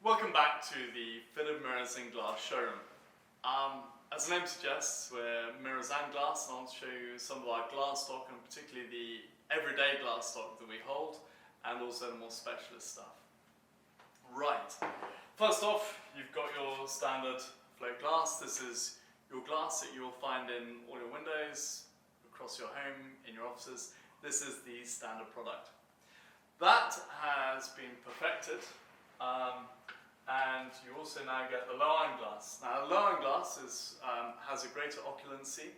Welcome back to the Fitted Mirrors in Glass showroom. As the name suggests, we're mirrors and glass, and I want to show you some of our glass stock, and particularly the everyday glass stock that we hold, and also the more specialist stuff. Right, first off, you've got your standard float glass. This is your glass that you'll find in all your windows, across your home, in your offices. This is the standard product. That has been perfected. And you also now get the low iron glass. Now, low iron glass has a greater occlurency,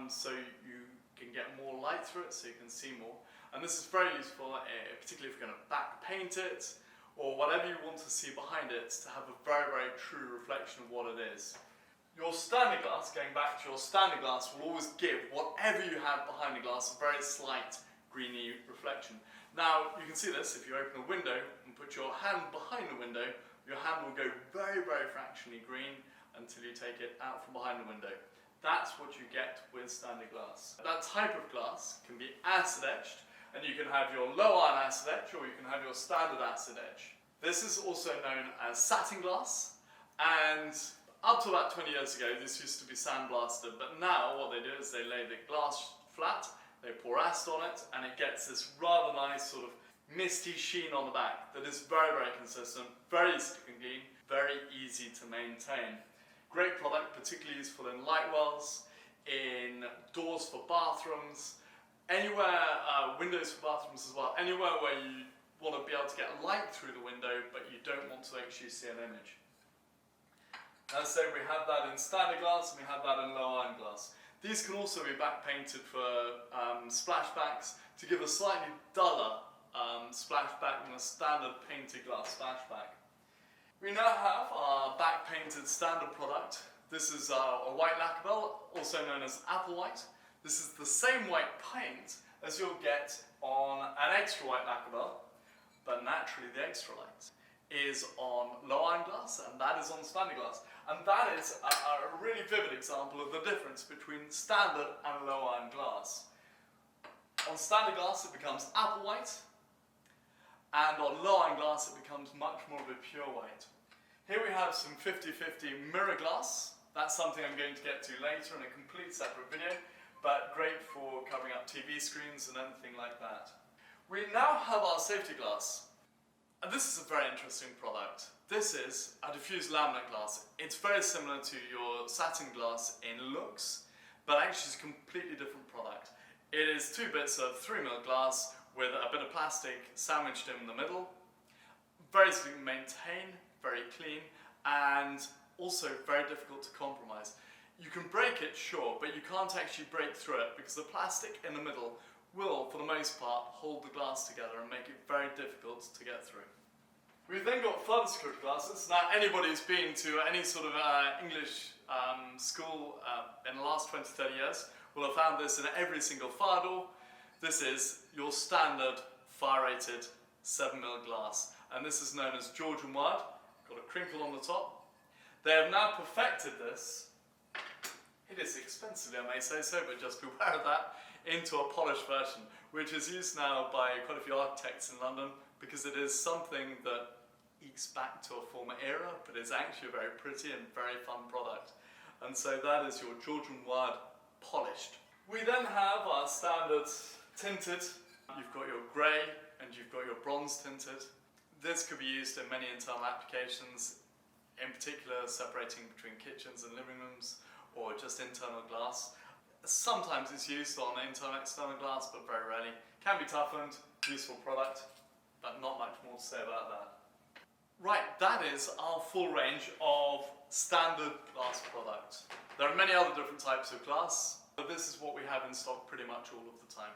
so you can get more light through it, so you can see more. And this is very useful, particularly if you're going to back paint it, or whatever you want to see behind it, to have a very, very true reflection of what it is. Your standard glass, going back to your standard glass, will always give whatever you have behind the glass a very slight greeny reflection. Now, you can see this if you open a window and put your hand behind the window, your hand will go very, very fractionally green until you take it out from behind the window. That's what you get with standard glass. That type of glass can be acid etched, and you can have your low iron acid etch, or you can have your standard acid etch. This is also known as satin glass, and up to about 20 years ago this used to be sandblasted, but now what they do is they lay the glass flat, they pour acid on it, and it gets this rather nice sort of misty sheen on the back that is very, very consistent, very easy to clean, very easy to maintain. Great product, particularly useful in light wells, in doors for bathrooms, anywhere, windows for bathrooms as well, anywhere where you want to be able to get light through the window but you don't want to actually see an image. As I say, we have that in standard glass and we have that in low iron glass. These can also be back painted for splashbacks to give a slightly duller splashback than a standard painted glass splashback. We now have our back painted standard product. This is a white lacquer bell, also known as apple white. This is the same white paint as you'll get on an extra white lacquer bell, but naturally the extra light is on low iron glass and that is on standard glass. And that is a really vivid example of the difference between standard and low iron glass. On standard glass it becomes apple white, and on low iron glass it becomes much more of a pure white. Here we have some 50-50 mirror glass. That's something I'm going to get to later in a complete separate video, but great for covering up TV screens and anything like that. We now have our safety glass. And this is a very interesting product. This is a diffused laminate glass. It's very similar to your satin glass in looks, but actually it's a completely different product. It is two bits of 3mm glass with a bit of plastic sandwiched in the middle. Very easy to maintain, very clean, and also very difficult to compromise. You can break it, sure, but you can't actually break through it because the plastic in the middle will, for the most part, hold the glass together and make it very difficult to get through. We've then got further security glasses. Now, anybody who's been to any sort of English school in the last 20-30 years will have found this in every single fire door. This is your standard fire-rated 7mm glass, and this is known as Georgian wide. Got a crinkle on the top. They have now perfected this. It is expensively, I may say so, but just beware of that, into a polished version, which is used now by quite a few architects in London because it is something that ekes back to a former era, but is actually a very pretty and very fun product. And so that is your Georgian wide polished. We then have our standard tinted. You've got your grey and you've got your bronze tinted. This could be used in many internal applications, in particular separating between kitchens and living rooms, or just internal glass. Sometimes it's used on internal external glass, but very rarely. Can be toughened, useful product, but not much more to say about that. Right, that is our full range of standard glass products. There are many other different types of glass, but this is what we have in stock pretty much all of the time.